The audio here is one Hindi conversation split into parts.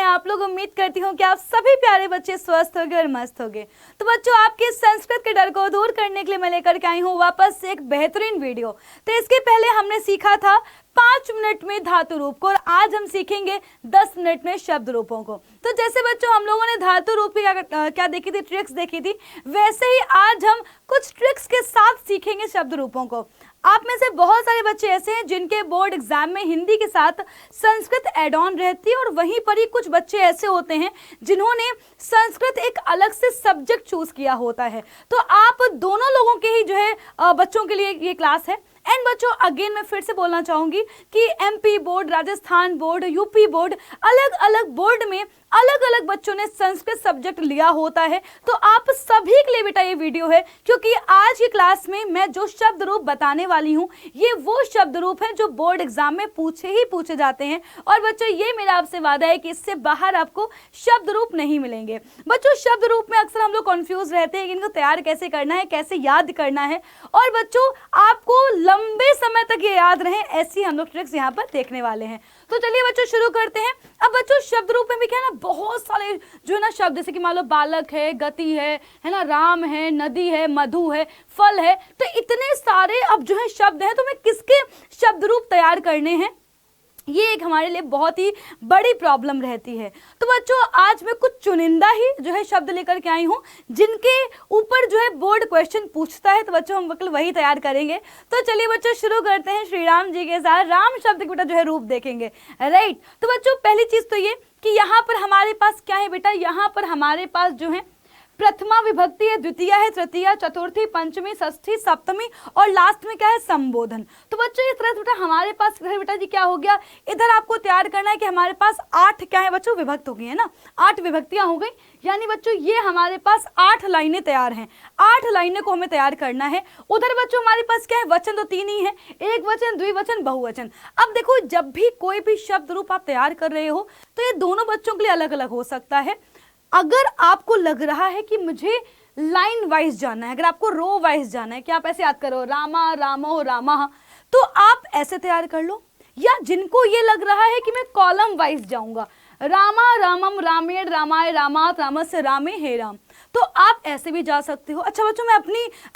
आप लोग। उम्मीद करती हूँ कि आप सभी प्यारे बच्चे स्वस्थ होंगे और मस्त होंगे। तो बच्चों, आपके संस्कृत के डर को दूर करने के लिए मैं लेकर के आई हूँ वापस से एक बेहतरीन वीडियो। तो इसके पहले हमने सीखा था 5 मिनट में धातु रूप को, और आज हम सीखेंगे 10 मिनट में शब्द रूपों को। तो जैसे बच्चों हम लोगों ने धातु रूप की क्या देखी थी, ट्रिक्स देखी थी, वैसे ही आज हम कुछ ट्रिक्स के साथ सीखेंगे शब्द रूपों को। आप में से बहुत सारे बच्चे ऐसे हैं जिनके बोर्ड एग्जाम में हिंदी के साथ संस्कृत एड ऑन रहती है, और वहीं पर ही कुछ बच्चे ऐसे होते हैं जिन्होंने संस्कृत एक अलग से सब्जेक्ट चूज किया होता है। तो आप दोनों लोगों के ही जो है बच्चों के लिए ये क्लास है। एंड बच्चों, अगेन मैं फिर से बोलना चाहूंगी कि MP board, Rajasthan board, UP board, अलग अलग बोर्ड में अलग अलग बच्चों ने संस्कृत सब्जेक्ट लिया होता है। तो आप सभी के लिए बेटा ये वीडियो है, क्योंकि आज की क्लास में मैं जो शब्द रूप बताने वाली हूँ ये वो शब्द रूप है जो बोर्ड एग्जाम में पूछे जाते हैं। और बच्चों, ये मेरा आपसे वादा है कि इससे बाहर आपको शब्द रूप नहीं मिलेंगे। बच्चों, शब्द रूप में अक्सर हम लोग कंफ्यूज रहते हैं कि इनको तैयार कैसे करना है, कैसे याद करना है, और बच्चों आपको लंबे समय तक ये याद रहे, ऐसी हम लोग ट्रिक्स यहाँ पर देखने वाले हैं। तो चलिए बच्चों शुरू करते हैं। अब बच्चों, शब्द रूप में भी क्या है ना, बहुत सारे जो है ना शब्द, जैसे कि मान लो बालक है, गति है ना, राम है, नदी है, मधु है, फल है, तो इतने सारे अब जो है शब्द हैं, तो मैं किसके शब्द रूप तैयार करने हैं, ये एक हमारे लिए बहुत ही बड़ी प्रॉब्लम रहती है। तो बच्चों, आज मैं कुछ चुनिंदा ही जो है शब्द लेकर के आई हूँ जिनके ऊपर जो है बोर्ड क्वेश्चन पूछता है। तो बच्चों, हम मतलब वही तैयार करेंगे। तो चलिए बच्चों शुरू करते हैं श्री राम जी के साथ। राम शब्द के बेटा जो है रूप देखेंगे, राइट। तो बच्चों, पहली चीज तो ये कि यहाँ पर हमारे पास क्या है बेटा, यहाँ पर हमारे पास जो है प्रथमा विभक्ति है, द्वितीय है, तृतीया, चतुर्थी, पंचमी, षष्ठी, सप्तमी, और लास्ट में क्या है, संबोधन। तो बच्चों, इस तरह से बेटा हमारे पास बेटा जी क्या हो गया, इधर आपको तैयार करना है कि हमारे पास 8 क्या है बच्चों, विभक्त हो गई है ना, 8 विभक्तियां हो गई। यानी बच्चों ये हमारे पास 8 लाइनें तैयार हैं, 8 लाइनें को हमें तैयार करना है। उधर बच्चों हमारे पास क्या है, वचन तो 3 ही है, एक वचन, द्विवचन, बहुवचन। अब देखो, जब भी कोई भी शब्द रूप आप तैयार कर रहे हो तो ये दोनों बच्चों के लिए अलग अलग हो सकता है। अगर आपको लग रहा है कि मुझे लाइन वाइज जाना है, अगर आपको रो वाइज जाना है कि आप ऐसे याद करो रामा रामो रामा, तो आप ऐसे तैयार कर लो। या जिनको ये लग रहा है कि मैं कॉलम वाइज जाऊंगा, रामा रामम रामेण रामाय रामात रामस्य रामे हे राम, तो आप ऐसे भी जा सकते हो। अच्छा बच्चों, मैं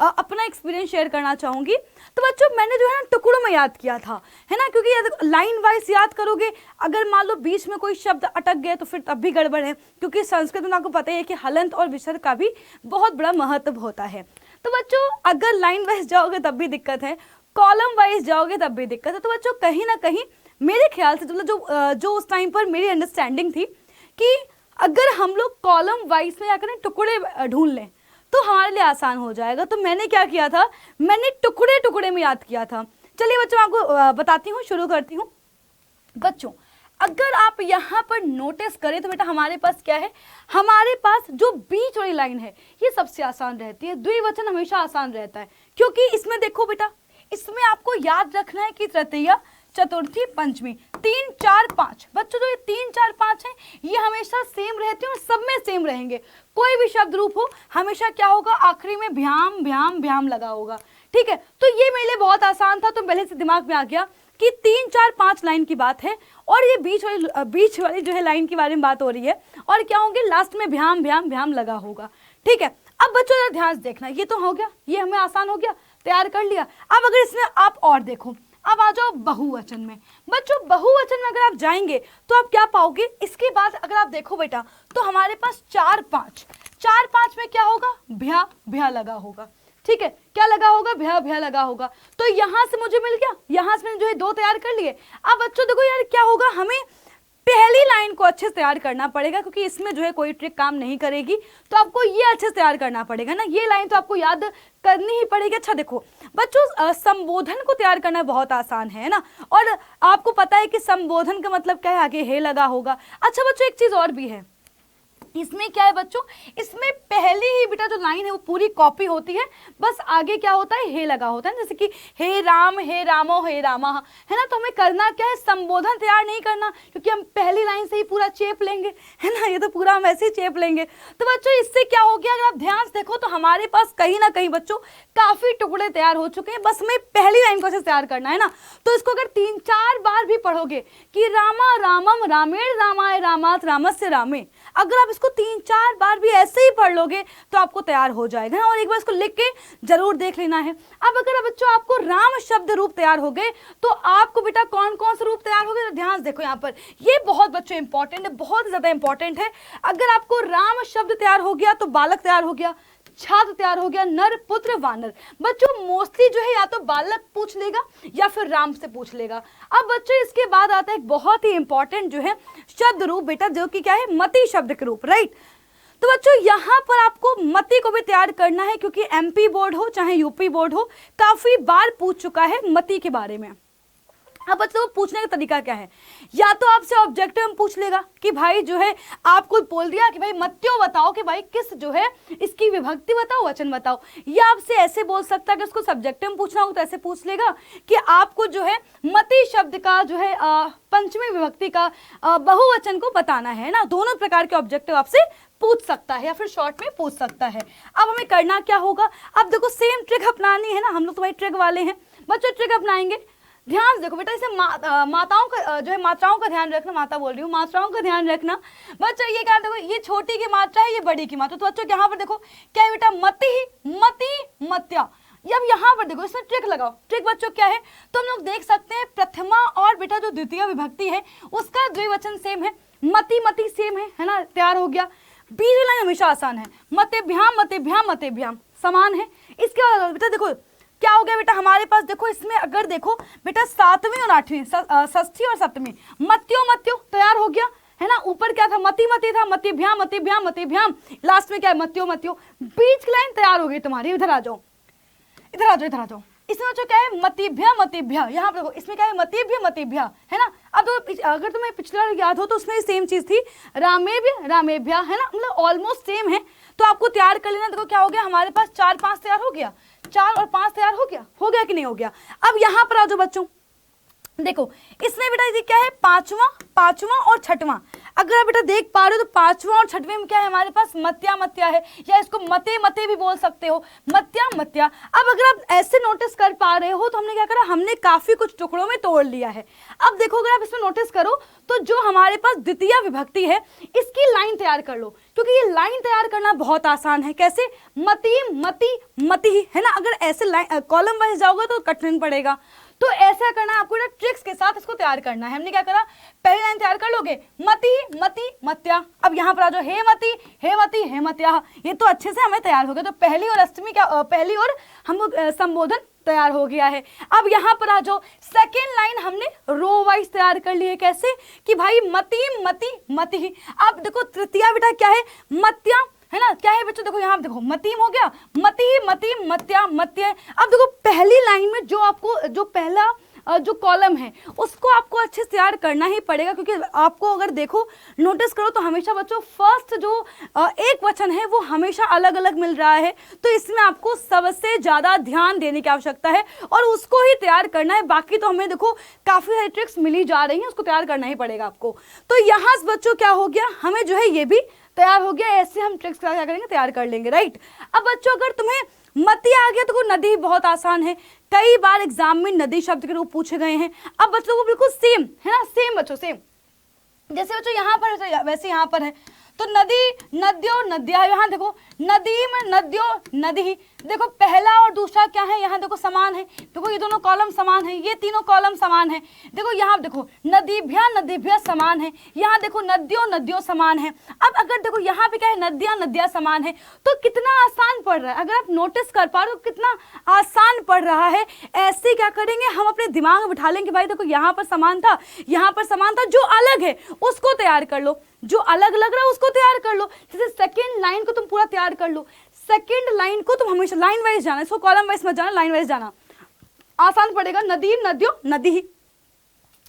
अपना एक्सपीरियंस शेयर करना चाहूंगी। तो बच्चों, मैंने जो है ना टुकड़ों में याद किया था, है ना, क्योंकि लाइन वाइज याद करोगे, अगर मान लो बीच में कोई शब्द अटक गए तो फिर तब भी गड़बड़ है, क्योंकि संस्कृत में आपको पता ही है कि हलंत और विसर्ग का भी बहुत बड़ा महत्व होता है। तो बच्चों, अगर लाइन वाइज जाओगे तब भी दिक्कत है, कॉलम वाइज जाओगे तब भी दिक्कत है। तो बच्चों, कहीं ना कहीं मेरे ख्याल से मतलब जो उस टाइम पर मेरी अंडरस्टैंडिंग थी कि अगर हम लोग कॉलम वाइज में जाकर टुकड़े ढूंढ लें तो हमारे लिए आसान हो जाएगा। तो मैंने क्या किया था, मैंने टुकड़े टुकड़े में याद किया था। चलिए बच्चों, आपको बताती हूँ, शुरू करती हूँ। बच्चों, अगर आप यहाँ पर नोटिस करें तो बेटा हमारे पास क्या है, हमारे पास जो बीच वाली लाइन है ये सबसे आसान रहती है। द्विवचन हमेशा आसान रहता है, क्योंकि इसमें देखो बेटा, इसमें आपको याद रखना है कि तृतीया, चतुर्थी, पंचमी, 3 4 5। बच्चों, जो ये 3 4 5 है ये हमेशा सेम रहते हैं और सब में सेम रहेंगे। कोई भी शब्द रूप हो हमेशा क्या होगा, आखिरी में भ्याम भ्याम भ्याम लगा होगा। ठीक है, तो ये मेरे लिए बहुत आसान था, तो पहले से दिमाग में आ गया कि 3 4 5 लाइन की बात है, और ये बीच वाली जो है लाइन के बारे में बात हो रही है, और क्या होंगे, लास्ट में भ्याम भ्याम भ्याम लगा होगा। ठीक है, अब बच्चों जरा ध्यान से देखना, ये तो हो गया, ये हमें आसान हो गया, तैयार कर लिया। अब अगर इसमें आप और देखो, अब आ जाओ बहुवचन में। बच्चों, बहुवचन में अगर आप जाएंगे तो आप क्या पाओगे, इसके बाद अगर आप देखो बेटा तो हमारे पास 4 5 में क्या होगा, भ्या भ्या लगा होगा। ठीक है, क्या लगा होगा, भ्या भ्या लगा होगा। तो यहां से मुझे मिल गया, यहां से मैंने जो है 2 तैयार कर लिए। अब बच्चों देखो यार, क्या होगा, हमें पहली लाइन को अच्छे से तैयार करना पड़ेगा, क्योंकि इसमें जो है कोई ट्रिक काम नहीं करेगी, तो आपको ये अच्छे से तैयार करना पड़ेगा ना, ये लाइन तो आपको याद करनी ही पड़ेगी। अच्छा देखो बच्चों, संबोधन को तैयार करना बहुत आसान है ना, और आपको पता है कि संबोधन का मतलब क्या है, आगे हे लगा होगा। अच्छा बच्चों, एक चीज और भी है, इसमें क्या है बच्चों, इसमें पहली ही बेटा जो लाइन है वो पूरी कॉपी होती है, बस आगे क्या होता है, हे लगा होता है, जैसे कि हे राम, हे रामो, हे रामा, है ना। तो हमें करना क्या है, संबोधन तैयार नहीं करना, क्योंकि हम पहली लाइन से ही पूरा चेप लेंगे, है ना, ये तो पूरा हम ऐसे ही चेप लेंगे। तो बच्चों इससे क्या हो गया, अगर आप ध्यान से देखो तो हमारे पास कहीं ना कहीं बच्चों काफी टुकड़े तैयार हो चुके हैं, बस हमें पहली लाइन को ऐसे तैयार करना है ना। तो इसको अगर 3-4 बार भी पढ़ोगे कि रामा रामम रामेण रामाय रामात रामस्य रामे, अगर आप इसको 3-4 बार भी ऐसे ही पढ़ लोगे तो आपको तैयार हो जाएगा। और एक बार इसको लिख के जरूर देख लेना है। अब अगर बच्चों आपको राम शब्द रूप तैयार हो गए तो आपको बेटा कौन कौन से रूप तैयार हो गए, तो ध्यान से देखो यहाँ पर, ये बहुत बच्चों इंपॉर्टेंट है, बहुत ज्यादा इंपॉर्टेंट है। अगर आपको राम शब्द तैयार हो गया तो बालक तैयार हो गया, छात्र तैयार हो गया, नर पुत्र वानर। बच्चों मोस्टली जो है या तो बालक पूछ लेगा या फिर राम से पूछ लेगा। अब बच्चों इसके बाद आता है एक बहुत ही इंपॉर्टेंट जो है शब्द रूप बेटा, जो कि क्या है, मति शब्द के रूप, राइट। तो बच्चों यहाँ पर आपको मति को भी तैयार करना है, क्योंकि एमपी बोर्ड हो चाहे यूपी बोर्ड हो काफी बार पूछ चुका है मति के बारे में। अब बच्चों पूछने का तरीका क्या है, या तो आपसे ऑब्जेक्टिव में पूछ लेगा कि भाई जो है आपको बोल दिया कि भाई मत्यो बताओ कि भाई किस जो है इसकी विभक्ति बताओ, वचन बताओ, या आपसे ऐसे बोल सकता है कि उसको सब्जेक्टिव में पूछना हो तो ऐसे पूछ लेगा कि आपको जो है मति शब्द का जो है पंचमी विभक्ति का बहुवचन को बताना है ना। दोनों प्रकार के ऑब्जेक्टिव आपसे पूछ सकता है या फिर शॉर्ट में पूछ सकता है। अब हमें करना क्या होगा, अब देखो सेम ट्रिक अपनानी है ना, हम लोग तो भाई ट्रिक वाले हैं बच्चों, ट्रिक अपनाएंगे। ध्यान देखो बेटा, इसे माताओं का जो है मात्राओं का ध्यान रखना, माता बोल रही हूँ, मात्राओं का ध्यान रखना बच्चों। ये क्या देखो, ये छोटी की मात्रा है, ये बड़ी की मात्रा। तो बच्चों यहाँ पर देखो क्या है बेटा, मति मति मत्या। अब यहाँ पर देखो इसमें ट्रिक लगाओ। ट्रिक बच्चों क्या है, तो हम लोग देख सकते हैं प्रथमा और बेटा जो द्वितीय विभक्ति है उसका द्विवचन सेम है, मति मति सेम है ना, तैयार हो गया। बीच लाइन हमेशा आसान है, मतेभ्याम मतेभ्याम मतेभ्याम समान है। इसके बाद बेटा देखो क्या हो गया बेटा, हमारे पास देखो इसमें अगर देखो बेटा 7वीं और 8वीं, षष्ठी और सप्तमी, मत्यो मत्यो तैयार हो गया, है ना। ऊपर क्या था, मति मति था, मतिभ्याम मतिभ्याम मतिभ्याम, लास्ट में क्या है, मत्यो मत्यो। बीच की लाइन तैयार हो गई तुम्हारी। इधर आ जाओ, इधर आ जाओ, इधर आ जाओ। इसमें जो क्या है, मतिभ्या मतिभ्या, यहाँ पर देखो इसमें क्या है, मतिभ्य मतिभ्या, है ना। अब तो अगर तुम्हें पिछला याद हो तो उसमें सेम चीज थी, रामेभ्य रामेभ्या, है ना, मतलब ऑलमोस्ट सेम है। तो आपको तैयार कर लेना। देखो क्या हो गया, हमारे पास 4-5 तैयार हो गया, 4 और 5 तैयार हो गया कि नहीं हो गया। अब यहाँ पर आ जाओ बच्चों, देखो इसमें बेटा ये क्या है, पांचवा और छठवां। अगर आप बेटा देख पा रहे हो तो पांचवा और छठवें में क्या है, हमारे पास मत्या मत्या है, या इसको मते मते भी बोल सकते हो, मत्या मत्या। अब अगर आप ऐसे नोटिस कर पा रहे हो तो हमने क्या करा, हमने काफी कुछ टुकड़ों में तोड़ लिया है। अब देखो अगर आप इसमें नोटिस करो तो जो हमारे पास द्वितीय विभक्ति है इसकी लाइन तैयार कर लो, क्योंकि ये लाइन तैयार करना बहुत आसान है। कैसे, मति मति मति, है ना। अगर ऐसे लाइन कॉलम वाइज जाओगे तो कठिन पड़ेगा, तो ऐसा करना आपको ना, ट्रिक्स के साथ इसको तैयार करना है। हमने क्या करा, पहली लाइन तैयार कर लोगे, मति मति मत्या। अब यहाँ पर आ जाओ, हे मति हे मति हे मत्या, ये तो अच्छे से हमें तैयार हो गया। तो पहली और अष्टमी क्या, पहली और हम लोग संबोधन तैयार हो गया है। अब यहाँ पर आ जाओ, सेकेंड लाइन हमने रो वाइज तैयार कर ली है। कैसे कि भाई मति मति मति। अब देखो तृतीया बेटा क्या है, मत्या, है ना। क्या है बच्चों, देखो यहाँ देखो मतीम हो गया, मति मति मत्या मत्य। अब देखो पहली लाइन में जो आपको जो पहला जो कॉलम है उसको आपको अच्छे से तैयार करना ही पड़ेगा, क्योंकि आपको अगर देखो नोटिस करो तो हमेशा बच्चों फर्स्ट जो एक वचन है वो हमेशा अलग अलग मिल रहा है। तो इसमें आपको सबसे ज्यादा ध्यान देने की आवश्यकता है और उसको ही तैयार करना है। बाकी तो हमें देखो काफी सारी ट्रिक्स मिली जा रही हैं, उसको तैयार करना ही पड़ेगा आपको। तो यहाँ बच्चों क्या हो गया, हमें जो है ये भी तैयार हो गया। ऐसे हम ट्रिक्स क्या करेंगे, तैयार कर लेंगे, राइट। अब बच्चों अगर तुम्हें मती आ गया तो नदी बहुत आसान है, कई बार एग्जाम में नदी शब्द के रूप पूछे गए हैं। अब बच्चों को बिल्कुल सेम है ना, सेम बच्चों सेम, जैसे बच्चों यहाँ पर वैसे यहाँ पर है। तो नदी नद्यो नद्या, यहाँ देखो नदी में नद्यो नदी, देखो पहला और दूसरा क्या है, यहाँ देखो समान है। देखो ये दोनों कॉलम समान है, ये तीनों कॉलम समान है। देखो यहाँ देखो नदीभ्या समान है, यहाँ देखो नद्यो नद्यो समान है। अब अगर देखो यहाँ पे क्या है, नद्या समान है। तो कितना आसान पढ़ रहा है, अगर आप नोटिस कर पा रहे हो कितना आसान पढ़ रहा है। ऐसे क्या करेंगे, हम अपने दिमाग में बिठा लेंगे, भाई देखो यहाँ पर समान था, यहाँ पर समान था, जो अलग है उसको तैयार कर लो, जो अलग लग रहा है उसको तैयार कर लो। जैसे सेकंड लाइन को तुम पूरा तैयार कर लो, सेकंड लाइन को तुम हमेशा लाइन वाइज जाना, इसको कॉलम वाइज मत जाना, लाइन वाइज जाना, आसान पड़ेगा। नदी नद्यो नदी,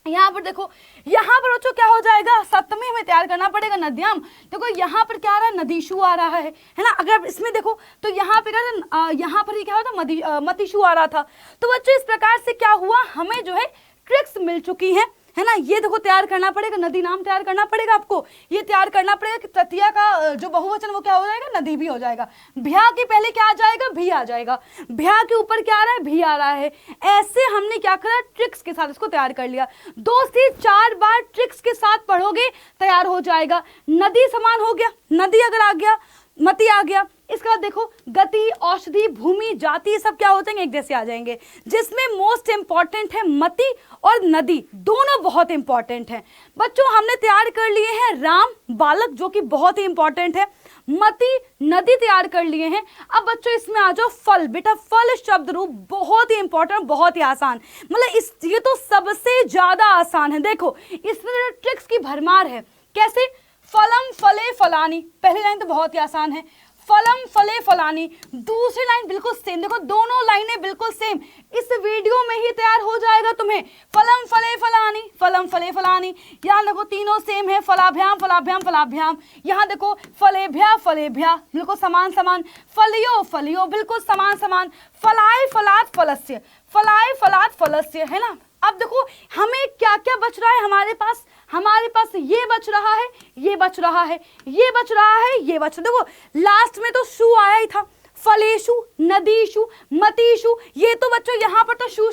यहाँ पर देखो, यहाँ पर बच्चों क्या हो जाएगा, सप्तमी हमें तैयार करना पड़ेगा नद्याम। देखो यहाँ पर क्या आ रहा है, नदीशु आ रहा है ना। अगर इसमें देखो तो यहाँ पे क्या, यहाँ पर ही क्या होता, मतीशु आ रहा था। तो बच्चों इस प्रकार से क्या हुआ, हमें जो है ट्रिक्स मिल चुकी है ना। ये देखो तैयार करना पड़ेगा, नदी नाम तैयार करना पड़ेगा आपको, ये तैयार करना पड़ेगा कि तृतीया का जो बहुवचन वो क्या हो जाएगा, नदी भी हो जाएगा। भ्या के पहले क्या आ जाएगा, भी आ जाएगा। भ्या के ऊपर क्या आ रहा है, भी आ रहा है। ऐसे हमने क्या करा, ट्रिक्स के साथ इसको तैयार कर लिया। 2 से 4 बार ट्रिक्स के साथ पढ़ोगे तैयार हो जाएगा। नदी समान हो गया, नदी अगर आ गया, मति आ गया। इसके बाद देखो गति, औषधि, भूमि, जाति, सब क्या हो जाएंगे, एक जैसे आ जाएंगे। जिसमें मोस्ट इंपॉर्टेंट है मति और नदी, दोनों बहुत इंपॉर्टेंट हैं। बच्चों हमने तैयार कर लिए हैं राम, बालक, जो कि बहुत ही इंपॉर्टेंट है। मति, नदी तैयार कर लिए हैं। अब बच्चों इसमें आ जाओ फल। बेटा फल शब्द रूप बहुत ही इंपॉर्टेंट, बहुत ही आसान, मतलब ये तो सबसे ज्यादा आसान है। देखो इसमें ट्रिक्स की भरमार है। कैसे, फलम फले फलानी, पहली लाइन तो बहुत ही आसान है, फलम फले फलानी। दूसरी लाइन बिल्कुल सेम, देखो दोनों लाइनें बिल्कुल सेम, इस वीडियो में ही तैयार हो जाएगा तुम्हें। फलम फले फलानी, फलम फले फलानी। यहाँ देखो तीनों सेम है, फलाभ्याम फलाभ्याम फलाभ्याम। यहाँ देखो फलेभ्या फलेभ्या, बिल्कुल समान समान। फलियो फलियो, बिल्कुल समान समान। फलाय फलात फलस्य, फलाय फलात फलस्य, है ना। अब देखो हमें क्या क्या बच रहा है, हमारे पास ये बच रहा है, ये बच रहा है, ये बच रहा है, ये बच रहा है। देखो लास्ट में तो शु आया ही था, फलेशु, नदीशु, मतीशु, ये तो बच्चों यहाँ पर तो शु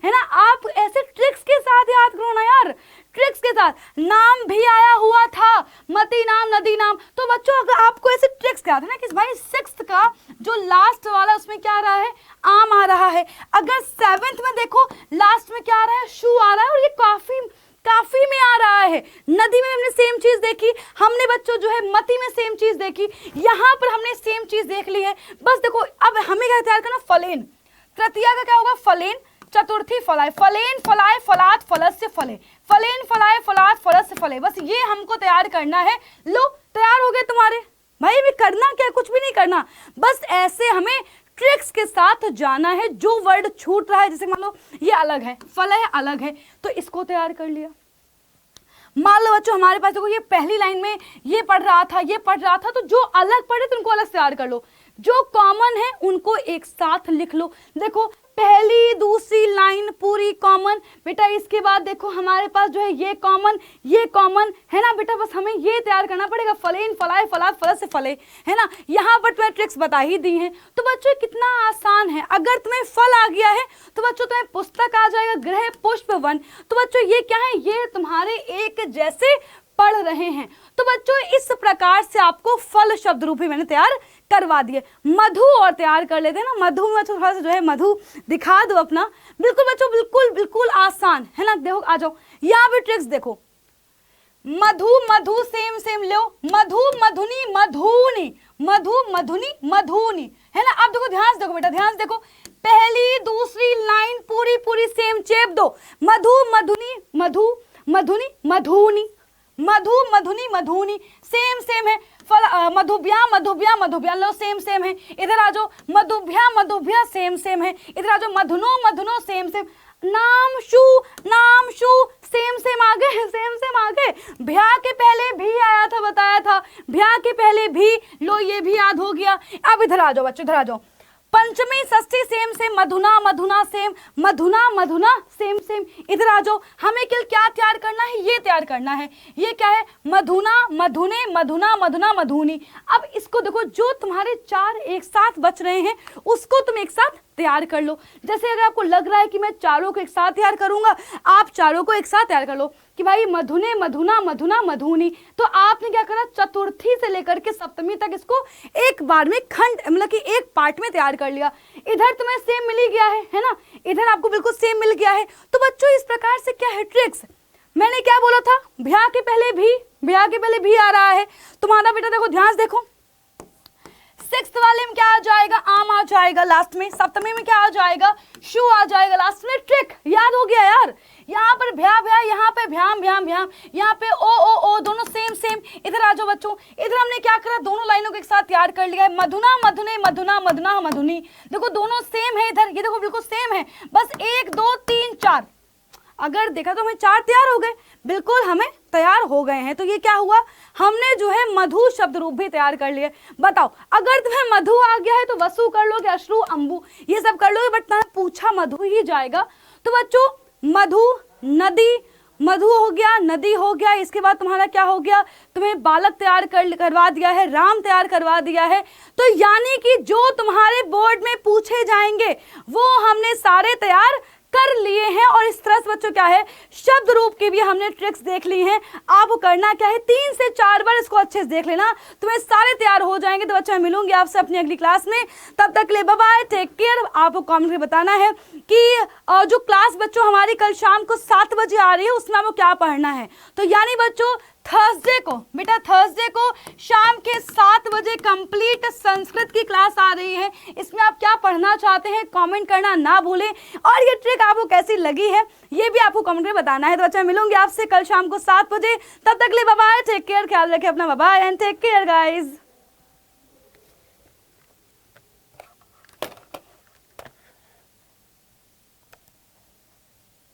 है ना। आप ऐसे ट्रिक्स के साथ याद करो ना यार, ट्रिक्स के साथ। नाम भी आया हुआ था, मती नाम, नदी नाम। तो बच्चों अगर आपको ऐसे ट्रिक्स याद है ना कि भाई 6th का जो लास्ट वाला उसमें क्या आ रहा है, आम आ रहा है। अगर 7th में देखो लास्ट में क्या आ रहा है, शु आ रहा है, और ये काफी में आ रहा है। नदी में हमने सेम चीज देखी, हमने बच्चों जो है मती में सेम चीज देखी, यहाँ पर हमने सेम चीज देख ली है। बस देखो अब हमें क्या तैयार करना, फलेन। तृतीया का क्या होगा, फलेन। चतुर्थी फलाय, फलेन फलाय फलात फलस्य फले, फलेन फलाय फलात फलस्य फले। बस ये हमको तैयार करना है। लो तैयार हो गए तुम्हारे भाई। भी करना क्या, कुछ भी नहीं करना, बस ऐसे हमें ट्रिक्स के साथ जाना है। जो वर्ड छूट रहा है, जैसे मान लो ये अलग है, फल है अलग है, तो इसको तैयार कर लिया। मान लो बच्चों हमारे पास देखो ये पहली लाइन में ये पढ़ रहा था, ये पढ़ रहा था, तो जो अलग पढ़े तो उनको अलग से तैयार कर लो, जो कॉमन है उनको एक साथ लिख लो। देखो पहली दूसरी लाइन पूरी कॉमन। बेटा इसके बाद देखो हमारे पास जो है ये कॉमन है ना। बेटा बस हमें ये तैयार करना पड़ेगा, फलेन फलाए फलात फलस्य फले, है ना। यहाँ पर तुम्हें ट्रिक्स बता ही दी हैं। तो बच्चों कितना आसान है। अगर तुम्हें फल आ गया है तो बच्चों तुम्हें पुस्तक आ जाएगा, गृह पुष्प वन। तो बच्चों ये क्या है, ये तुम्हारे एक जैसे पढ़ रहे हैं। तो बच्चों इस प्रकार से आपको फल शब्द रूप ही मैंने तैयार करवा दिए। मधु और तैयार कर लेते हैं ना, मधु में थोड़ा सा जो है मधु दिखा दो अपना। बिल्कुल बच्चों बिल्कुल आसान है ना। देखो आ जाओ यहाँ पे ट्रिक्स देखो, मधु मधु सेम लो, मधु मधुनी मधुनी, मधु मधुनी मधुनी, है ना। अब देखो ध्यान से देखो बेटा, ध्यान से देखो, पहली दूसरी लाइन पूरी सेम चेप दो। मधु मधुनी मधु मधुनी मधुनी, मधु मधुनी मधुनी, सेम है। फल मधुभ्या लो सेम है। इधर आ जाओ मधुभ्या सेम है। इधर आ जाओ मधुनो सेम। नाम शु सेम आ गए। भ्या के पहले भी आया था, बताया था, भ्या के पहले भी, लो ये भी याद हो गया। अब इधर आ जाओ बच्चों, इधर आ जाओ, पंचमी षष्ठी सेम, मधुना सेम। इधर आ जाओ, हमें क्या तैयार करना है, ये तैयार करना है। ये क्या है, मधुना मधुनी। अब इसको देखो, जो तुम्हारे 4 एक साथ बच रहे हैं उसको तुम एक साथ तैयार कर लो। जैसे अगर आपको लग रहा है कि मैं चारों को एक साथ तैयार करूंगा, आप चारों को एक साथ तैयार कर लो कि भाई मधुना मधुनी। तो आपने क्या करा, चतुर्थी से लेकर के सप्तमी तक इसको एक बार में खंड, मतलब कि एक पार्ट में तैयार कर लिया। इधर तुम्हें सेम मिल ही गया है ना, इधर आपको बिल्कुल सेम मिल गया है। तो बच्चों इस प्रकार से क्या है ट्रिक्स, मैंने क्या बोला था, भ्या के पहले भी आ रहा है तुम्हारा। बेटा देखो ध्यान से देखो, 6th वाले में क्या आ जाएगा, आम आ जाएगा लास्ट में। सप्तमी में क्या आ जाएगा, शु आ जाएगा लास्ट में। ट्रिक याद हो गया यार। यहाँ पर भ्या, यहाँ पे भ्याम, यहाँ पे ओ दोनों सेम। इधर आ जाओ बच्चों, इधर हमने क्या करा, दोनों लाइनों को एक साथ तैयार कर लिया है। मधुना मधुनी। देखो दोनों सेम है, इधर ये देखो बिल्कुल सेम है। बस 1 2 3 4, अगर देखा तो हमें 4 तैयार हो गए, बिल्कुल हमें तैयार हो गए हैं। तो ये क्या हुआ, हमने जो है मधु शब्द रूप भी तैयार कर लिए। बताओ अगर तुम्हें मधु आ गया है तो वसु कर लोगे, अश्रु, अंबु ये सब कर लोगे, बट तुम्हें पूछा मधु ही जाएगा। तो बच्चों मधु, नदी, मधु हो गया, नदी हो गया, इसके बाद तुम्हारा क्या हो गया, तुम्हें बालक तैयार करवा दिया है, राम तैयार करवा दिया है। तो यानी कि जो तुम्हारे बोर्ड में पूछे जाएंगे वो हमने सारे तैयार कर लिए हैं। और इस तरह से बच्चों क्या है, शब्द रूप की भी हमने ट्रिक्स देख ली हैं। आपको करना क्या है, 3 से 4 बार इसको अच्छे से देख लेना, तुम्हें सारे तैयार हो जाएंगे। तो बच्चों मैं मिलूंगी आपसे अपनी अगली क्लास में, तब तक ले बाय बाय, टेक केयर। आपको कमेंट में बताना है कि जो क्लास बच्चों हमारी कल शाम को 7 बजे आ रही है उसमें आपको क्या पढ़ना है। तो यानी बच्चों थर्सडे को, बेटा थर्सडे को शाम के 7 बजे कंप्लीट संस्कृत की क्लास आ रही है। इसमें आप क्या पढ़ना चाहते हैं कमेंट करना ना भूलें, और ये ट्रिक आपको कैसी लगी है ये भी आपको कमेंट में बताना है। तो बच्चा मिलूंगी आपसे कल शाम को 7 बजे, तब तक ले बाय बाय, टेक केयर, ख्याल रखें अपना, bye bye and take care guys.